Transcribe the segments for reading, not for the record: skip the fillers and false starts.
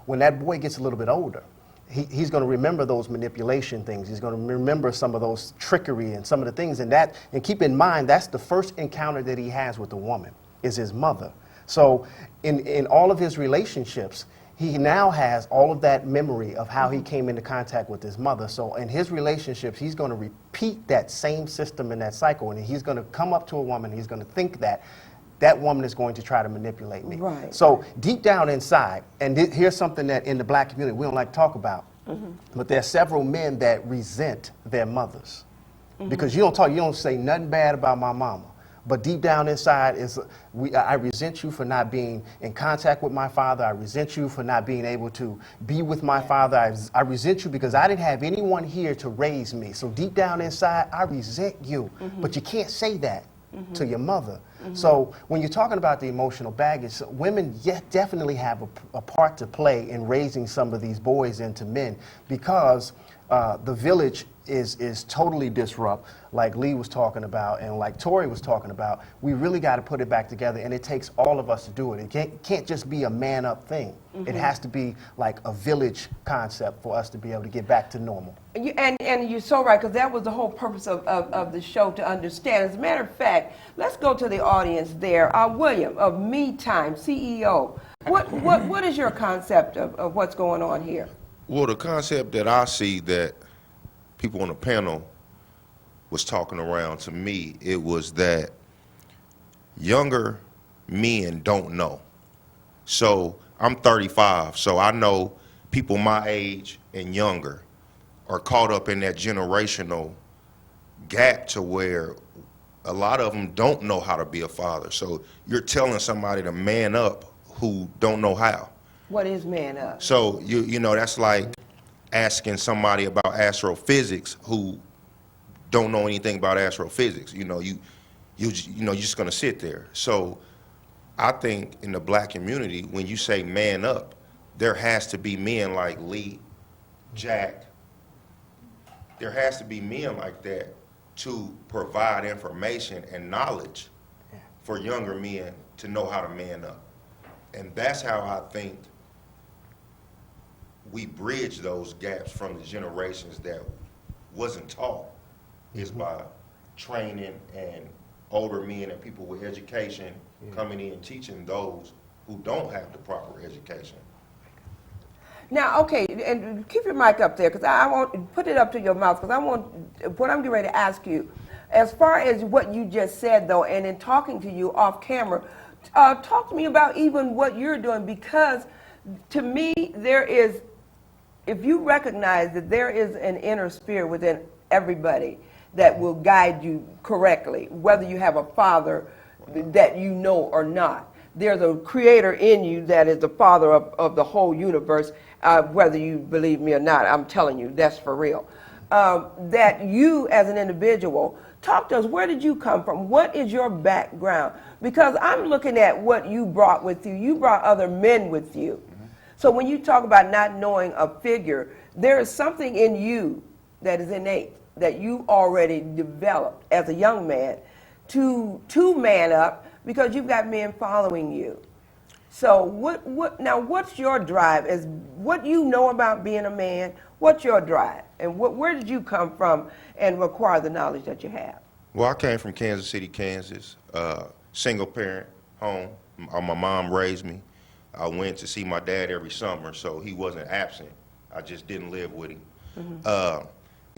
when that boy gets a little bit older, he's going to remember those manipulation things. He's going to remember some of those trickery and some of the things. And keep in mind, that's the first encounter that he has with a woman, is his mother. So in all of his relationships, he now has all of that memory of how he came into contact with his mother. So in his relationships, he's going to repeat that same system and that cycle. And he's going to come up to a woman, he's going to think that woman is going to try to manipulate me. Right. So deep down inside, and here's something that in the black community we don't like to talk about, but there are several men that resent their mothers. Because you don't say nothing bad about my mama. But deep down inside I resent you for not being in contact with my father. I resent you for not being able to be with my father. I resent you because I didn't have anyone here to raise me. So deep down inside, I resent you. But you can't say that to your mother. So when you're talking about the emotional baggage, women definitely have a part to play in raising some of these boys into men, because the village is totally disrupt, like Lee was talking about and like Tori was talking about. We really got to put it back together, and it takes all of us to do it. It can't just be a man-up thing. It has to be like a village concept for us to be able to get back to normal. And you're so right, because that was the whole purpose of the show, to understand. As a matter of fact, let's go to the audience there. William of Me Time, CEO. What is your concept of what's going on here? Well, the concept that I see that people on the panel was talking around, to me, it was that younger men don't know. So I'm 35, so I know people my age and younger are caught up in that generational gap to where a lot of them don't know how to be a father. So you're telling somebody to man up who don't know how. What is man up? So you know, that's like asking somebody about astrophysics who don't know anything about astrophysics. You know, you're just gonna sit there. So I think in the black community, when you say man up, there has to be men like Lee, Jack. There has to be men like that to provide information and knowledge for younger men to know how to man up. And that's how I think we bridge those gaps from the generations that wasn't taught, is by training and older men and people with education coming in and teaching those who don't have the proper education. Now, okay, and keep your mic up there, because I won't put it up to your mouth, because I want what I'm getting ready to ask you. As far as what you just said, though, and in talking to you off camera, talk to me about even what you're doing, because to me, there is, if you recognize that there is an inner spirit within everybody that will guide you correctly, whether you have a father that you know or not. There's a creator in you that is the father of the whole universe, whether you believe me or not. I'm telling you, that's for real. That you as an individual, talk to us, where did you come from? What is your background? Because I'm looking at what you brought with you. You brought other men with you. So when you talk about not knowing a figure, there is something in you that is innate, that you already developed as a young man to man up, because you've got men following you. So what's your drive? As what you know about being a man, what's your drive? And where did you come from and acquire the knowledge that you have? Well, I came from Kansas City, Kansas, single parent home. My mom raised me. I went to see my dad every summer, so he wasn't absent. I just didn't live with him.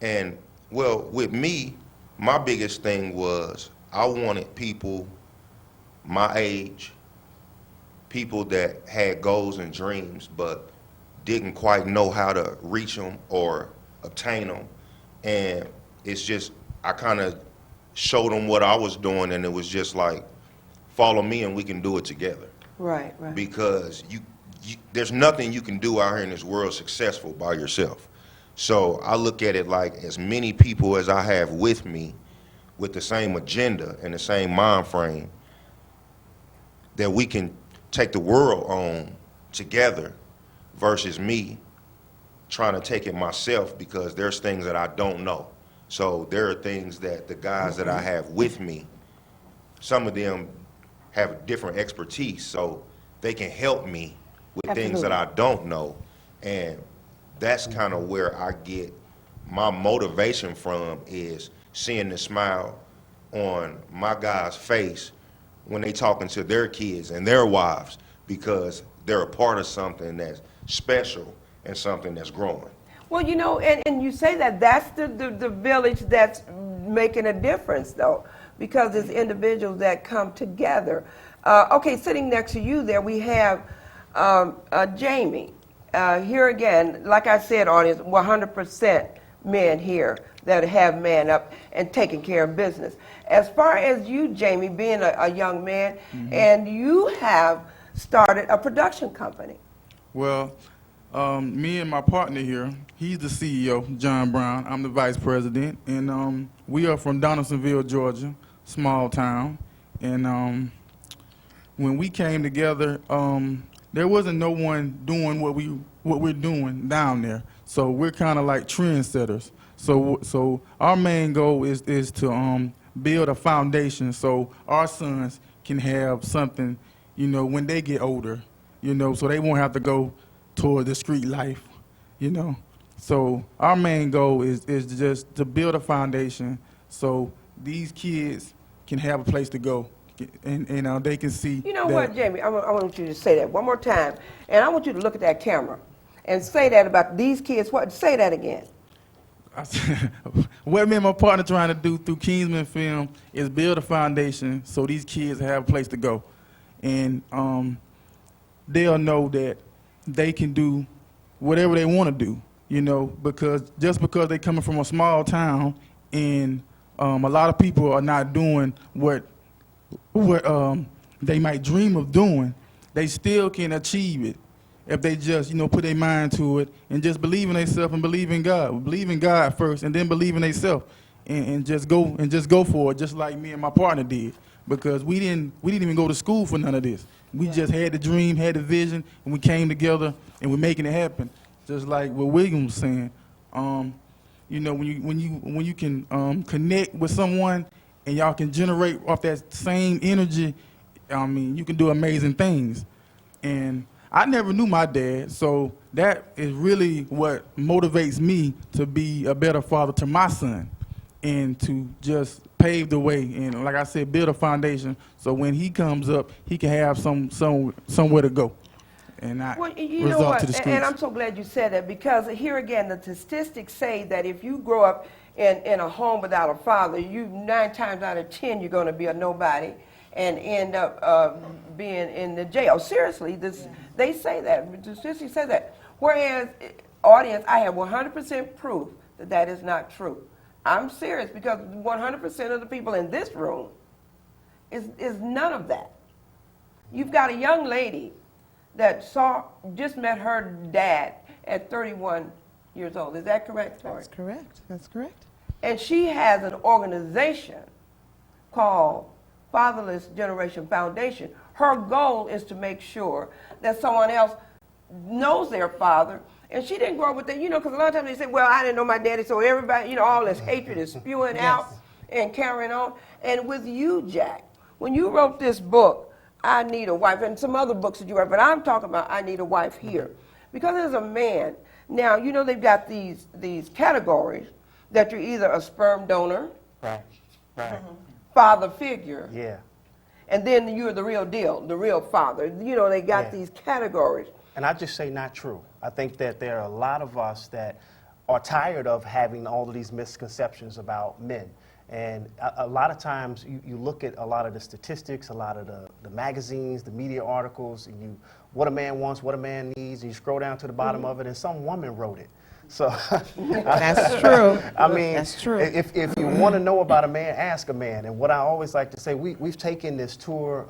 And well, with me, my biggest thing was I wanted people my age, people that had goals and dreams but didn't quite know how to reach them or obtain them. And it's just, I kind of showed them what I was doing, and it was just like, follow me and we can do it together. Right. Because there's nothing you can do out here in this world successful by yourself. So I look at it like, as many people as I have with me with the same agenda and the same mind frame, that we can take the world on together, versus me trying to take it myself, because there's things that I don't know. So there are things that the guys that I have with me, some of them have different expertise, so they can help me with things that I don't know. And that's kind of where I get my motivation from, is seeing the smile on my guys' face when they talking to their kids and their wives, because they're a part of something that's special and something that's growing. Well, you know, and you say that that's the village that's making a difference, though, because there's individuals that come together. Okay, sitting next to you there, we have Jamie. Here again, like I said, audience, 100% men here that have man up and taking care of business. As far as you, Jamie, being a young man, and you have started a production company. Well, me and my partner here, he's the CEO, John Brown. I'm the vice president, and we are from Donaldsonville, Georgia, small town. And when we came together, there wasn't no one doing what we're doing down there. So we're kind of like trendsetters. So our main goal is to build a foundation so our sons can have something, you know, when they get older, you know, so they won't have to go toward the street life, you know. So our main goal is just to build a foundation so these kids can have a place to go, and they can see. You know that. what, Jamie? I want you to say that one more time, and I want you to look at that camera and say that about these kids. What? Say that again. What me and my partner trying to do through Kingsman Film is build a foundation so these kids have a place to go, and they'll know that they can do whatever they want to do, you know, because just because they're coming from a small town and a lot of people are not doing what they might dream of doing, they still can achieve it if they just, you know, put their mind to it and just believe in themselves and believe in God. Believe in God first and then believe in themselves and just go for it, just like me and my partner did. Because we didn't even go to school for none of this. We just had the dream, had the vision, and we came together and we're making it happen. Just like what William was saying. You know, when you can connect with someone and y'all can generate off that same energy, I mean, you can do amazing things. And I never knew my dad, so that is really what motivates me to be a better father to my son and to just pave the way and, like I said, build a foundation so when he comes up, he can have somewhere to go and not you know resort what? to the streets. And I'm so glad you said that, because here again, the statistics say that if you grow up in a home without a father, 9 times out of 10 you're going to be a nobody and end up being in the jail. Seriously, they say that. The statistics say that. Whereas, audience, I have 100% proof that that is not true. I'm serious, because 100% of the people in this room is none of that. You've got a young lady that just met her dad at 31 years old. Is that correct, Tori? That's correct. That's correct. And she has an organization called Fatherless Generation Foundation. Her goal is to make sure that someone else knows their father. And she didn't grow up with that, you know, because a lot of times they say, well, I didn't know my daddy, so everybody, you know, all this hatred is spewing out and carrying on. And with you, Jack, when you wrote this book, I Need a Wife, and some other books that you wrote, but I'm talking about I Need a Wife here. Because as a man, now, you know, they've got these categories that you're either a sperm donor, Right. father figure, Yeah. and then you're the real deal, the real father. You know, they got these categories. And I just say not true. I think that there are a lot of us that are tired of having all of these misconceptions about men. And a lot of times you look at a lot of the statistics, a lot of the magazines, the media articles, and what a man wants, what a man needs, and you scroll down to the bottom of it, and some woman wrote it. So That's true. I mean, That's true. If you want to know about a man, ask a man. And what I always like to say, we've taken this tour,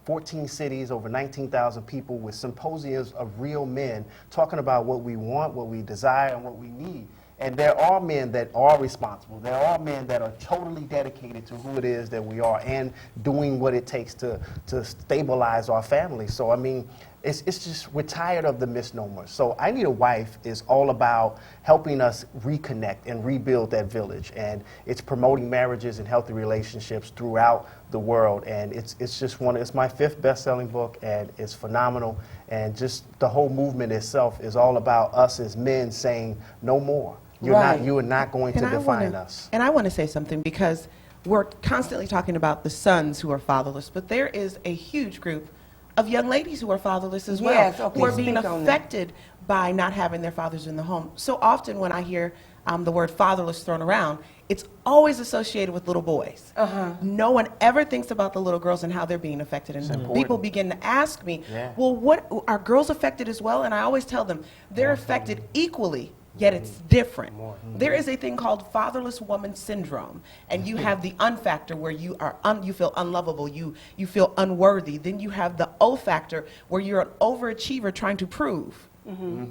14 cities, over 19,000 people, with symposiums of real men talking about what we want, what we desire, and what we need. And there are men that are responsible. There are men that are totally dedicated to who it is that we are and doing what it takes to stabilize our family. So, I mean, it's just, we're tired of the misnomers. So I Need a Wife is all about helping us reconnect and rebuild that village. And it's promoting marriages and healthy relationships throughout the world. And it's just it's my 5th best-selling book, and it's phenomenal. And just the whole movement itself is all about us as men saying, no more. You are not going to define us. And I want to say something, because we're constantly talking about the sons who are fatherless, but there is a huge group of young ladies who are fatherless as well, Yes, okay, who are being speak on that. affected by not having their fathers in the home. So often when I hear the word fatherless thrown around, it's always associated with little boys. No one ever thinks about the little girls and how they're being affected. And people begin to ask me, well, what are girls affected as well? And I always tell them, they're affected equally, yet it's different. There is a thing called fatherless woman syndrome, and you have the un factor where you are you feel unlovable, you feel unworthy. Then you have the O factor where you're an overachiever trying to prove.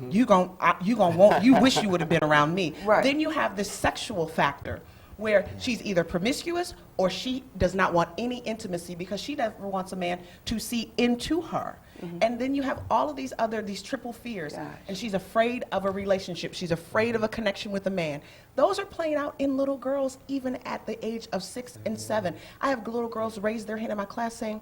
You wish you would have been around me. Right. Then you have the sexual factor where she's either promiscuous or she does not want any intimacy because she never wants a man to see into her. And then you have all of these triple fears. Gosh. And she's afraid of a relationship. She's afraid of a connection with a man. Those are playing out in little girls even at the age of 6 and 7. I have little girls raise their hand in my class saying,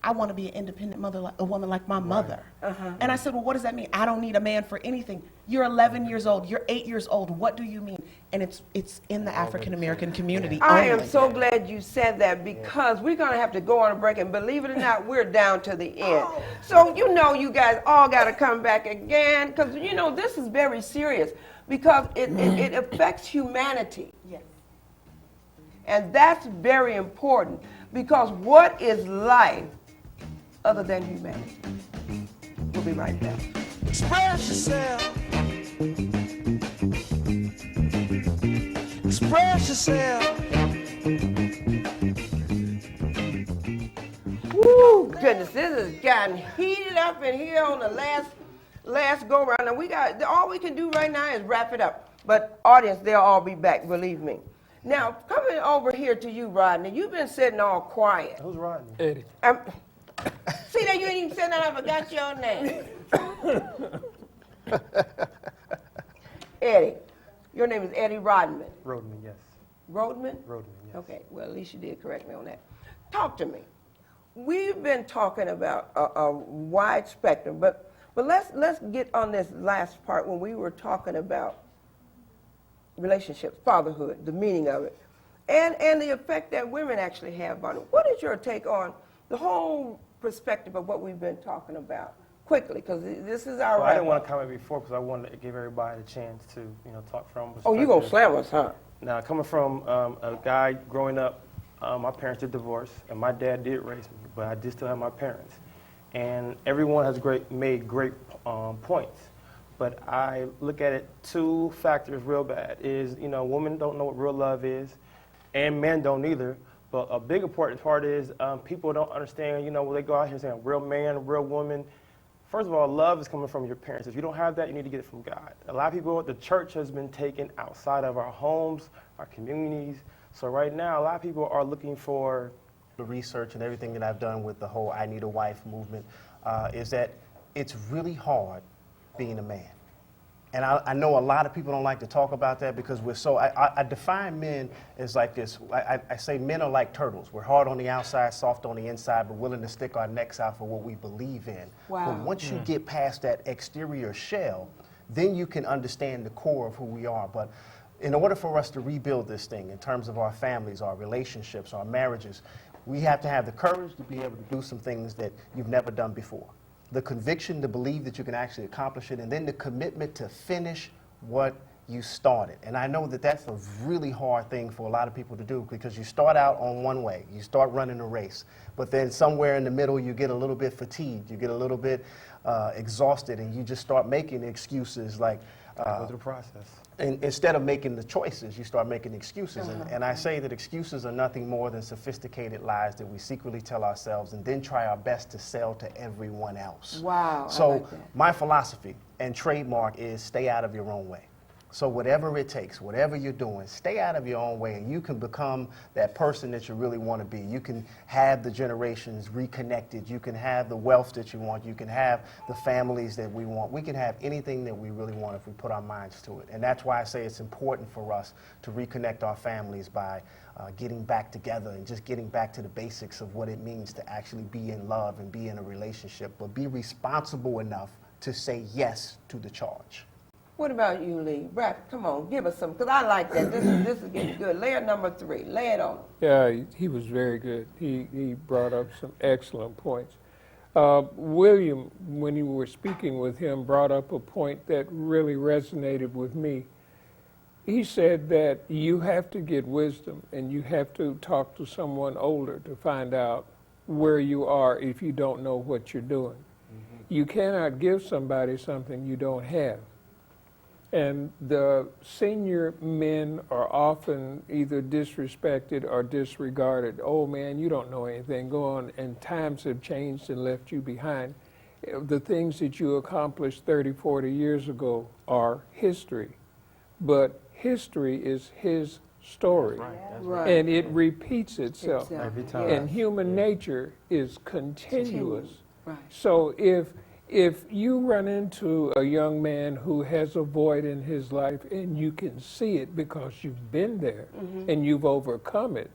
I want to be an independent mother, a woman like my mother. And I said, well, what does that mean? I don't need a man for anything. You're 11 years old. You're 8 years old. What do you mean? And it's in the African American community. I am only. so glad you said that, because we're going to have to go on a break, and believe it or not, we're down to the end. So you guys all got to come back again, because this is very serious, because it affects humanity. Yes. And that's very important, because what is life other than humanity? We'll be right back. Express yourself. Express yourself. Woo, goodness, this has gotten heated up in here on the last go round. And all we can do right now is wrap it up. But audience, they'll all be back, believe me. Now, coming over here to you, Rodney, you've been sitting all quiet. Who's Rodney? Eddie. See that you ain't even said that, I forgot your name. Eddie. Your name is Eddie Rodman. Rodman, yes. Rodman? Rodman, yes. Okay, well, at least you did correct me on that. Talk to me. We've been talking about a wide spectrum, but let's get on this last part when we were talking about relationships, fatherhood, the meaning of it, and the effect that women actually have on it. What is your take on the whole perspective of what we've been talking about? Quickly, because this is our. Well, I didn't want to comment before because I wanted to give everybody a chance to, talk from. Oh, you gonna slam us, huh? Now, coming from a guy growing up, my parents did divorce, and my dad did raise me, but I did still have my parents. And everyone has made great points, but I look at it 2 factors real bad. Is women don't know what real love is, and men don't either. But a big important part is people don't understand. When they go out here saying real man, real woman. First of all, love is coming from your parents. If you don't have that, you need to get it from God. A lot of people, the church has been taken outside of our homes, our communities. So right now, a lot of people are looking for The research and everything that I've done with the whole I Need a Wife movement is that it's really hard being a man. And I know a lot of people don't like to talk about that because we're so, I define men as like this. I say men are like turtles. We're hard on the outside, soft on the inside, but willing to stick our necks out for what we believe in. Wow. But once you get past that exterior shell, then you can understand the core of who we are. But in order for us to rebuild this thing in terms of our families, our relationships, our marriages, we have to have the courage to be able to do some things that you've never done before. The conviction to believe that you can actually accomplish it, and then the commitment to finish what you started. And I know that that's a really hard thing for a lot of people to do because you start out on one way, you start running a race, but then somewhere in the middle you get a little bit fatigued, you get a little bit exhausted, and you just start making excuses like, go through the process. And instead of making the choices, you start making excuses. And I say that excuses are nothing more than sophisticated lies that we secretly tell ourselves and then try our best to sell to everyone else. Wow, I So like that. my philosophy and trademark is stay out of your own way. So whatever it takes, whatever you're doing, stay out of your own way, and you can become that person that you really want to be. You can have the generations reconnected. You can have the wealth that you want. You can have the families that we want. We can have anything that we really want if we put our minds to it. And that's why I say it's important for us to reconnect our families by getting back together and just getting back to the basics of what it means to actually be in love and be in a relationship, but be responsible enough to say yes to the charge. What about you, Lee? Brad, come on, give us some, because I like that. This is getting good. Layer number 3. Lay it on. Yeah, he was very good. He brought up some excellent points. William, when you were speaking with him, brought up a point that really resonated with me. He said that you have to get wisdom and you have to talk to someone older to find out where you are if you don't know what you're doing. Mm-hmm. You cannot give somebody something you don't have. And the senior men are often either disrespected or disregarded. Oh man, you don't know anything. Go on. And times have changed and left you behind. The things that you accomplished 30, 40 years ago are history. But history is his story. Right. And it repeats itself. Every time. And human nature is continuous. Right. So if you run into a young man who has a void in his life and you can see it because you've been there and you've overcome it,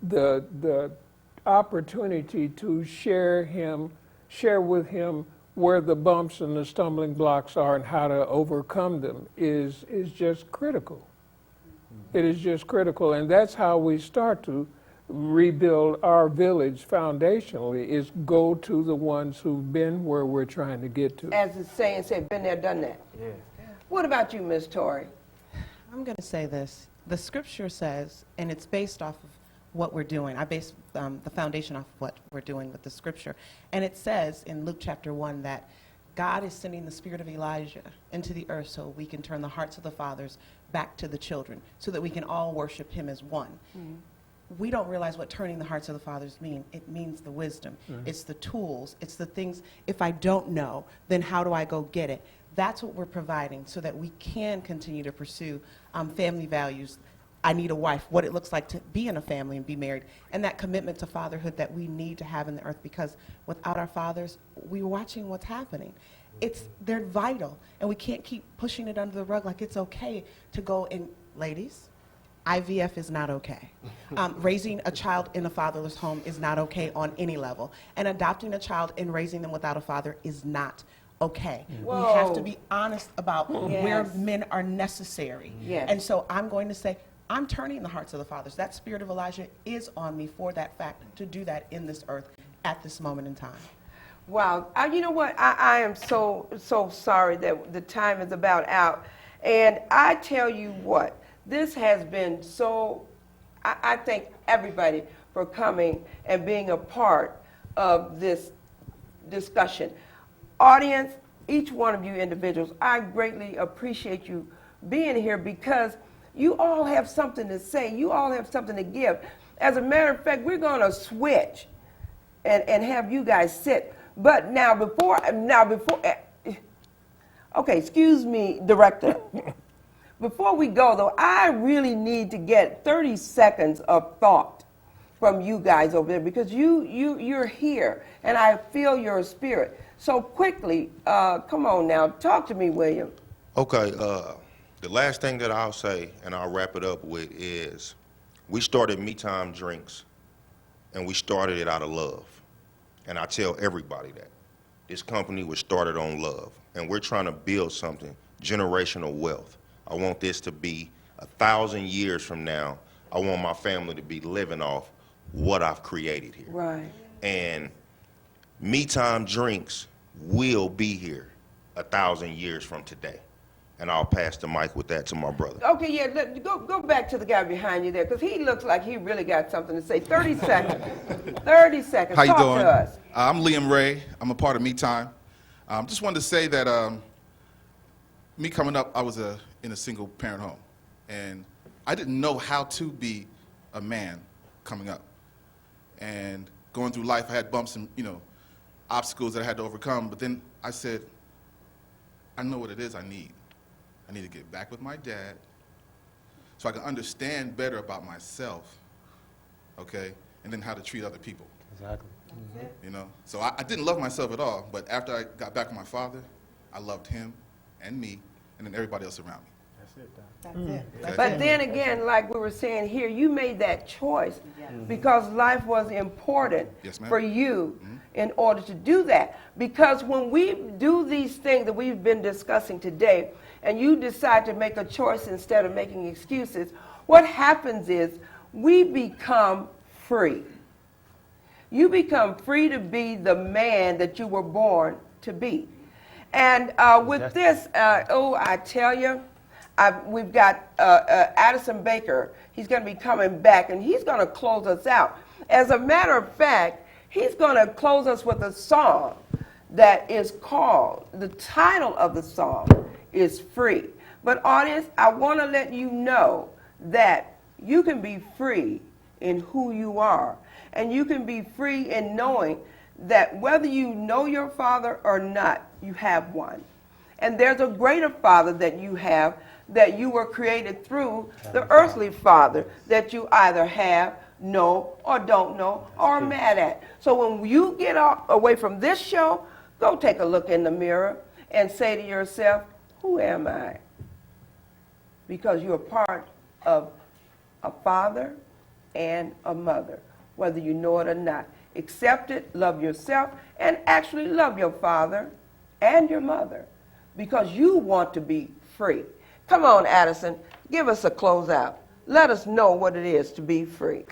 the opportunity to share with him where the bumps and the stumbling blocks are and how to overcome them is just critical. It is just critical, and that's how we start to rebuild our village foundationally, is go to the ones who've been where we're trying to get to. As the saying said, been there, done that. Yeah. What about you, Miss Torrey? I'm going to say this. The scripture says, and it's based off of what we're doing. I base the foundation off of what we're doing with the scripture. And it says in Luke chapter 1 that God is sending the spirit of Elijah into the earth so we can turn the hearts of the fathers back to the children, so that we can all worship him as one. Mm-hmm. We don't realize what turning the hearts of the fathers mean. It means the wisdom. Mm-hmm. It's the tools. It's the things. If I don't know, then how do I go get it? That's what we're providing so that we can continue to pursue family values. I need a wife, what it looks like to be in a family and be married, and that commitment to fatherhood that we need to have in the earth, because without our fathers, we're watching what's happening. They're vital, and we can't keep pushing it under the rug like it's okay to go and, ladies, IVF is not okay. Raising a child in a fatherless home is not okay on any level. And adopting a child and raising them without a father is not okay. Whoa. We have to be honest about Yes. where men are necessary. Yes. And so I'm going to say, I'm turning the hearts of the fathers. That spirit of Elijah is on me for that fact, to do that in this earth at this moment in time. Wow. You know what? I am so sorry that the time is about out. And I tell you what, this has been so, I thank everybody for coming and being a part of this discussion. Audience, each one of you individuals, I greatly appreciate you being here, because you all have something to say. You all have something to give. As a matter of fact, we're going to switch and have you guys sit. But okay, excuse me, Director. Before we go, though, I really need to get 30 seconds of thought from you guys over there, because you're here, and I feel your spirit. So quickly, come on now, talk to me, William. Okay, the last thing that I'll say, and I'll wrap it up with, is we started Me Time Drinks, and we started it out of love. And I tell everybody that. This company was started on love, and we're trying to build something, generational wealth. I want this to be 1,000 years from now. I want my family to be living off what I've created here. Right. And Me Time Drinks will be here 1,000 years from today. And I'll pass the mic with that to my brother. Okay, yeah, go back to the guy behind you there, because he looks like he really got something to say. 30 seconds. 30 seconds. How you Talk doing? to us. I'm Liam Ray. I'm a part of Me Time. Just wanted to say that me coming up, I was in a single parent home, and I didn't know how to be a man coming up. And going through life, I had bumps and obstacles that I had to overcome. But then I said, I know what it is I need. I need to get back with my dad so I can understand better about myself, okay, and then how to treat other people. Exactly. You know, so I didn't love myself at all, but after I got back with my father, I loved him and me and then everybody else around me. That's it. Okay? But then again, like we were saying here, you made that choice because life was important Yes, ma'am. for you in order to do that. Because when we do these things that we've been discussing today, and you decide to make a choice instead of making excuses, what happens is we become free. You become free to be the man that you were born to be. And with this, I tell you, we've got Addison Baker. He's going to be coming back, and he's going to close us out. As a matter of fact, he's going to close us with a song that is called, the title of the song is Free. But audience, I want to let you know that you can be free in who you are. And you can be free in knowing that whether you know your father or not, you have one. And there's a greater father that you have, that you were created through the earthly father that you either have, know, or don't know, or are mad at. So when you get away from this show, go take a look in the mirror and say to yourself, who am I? Because you're part of a father and a mother, whether you know it or not. Accept it, love yourself, and actually love your father and your mother because you want to be free. Come on, Addison, give us a closeout. Let us know what it is to be free.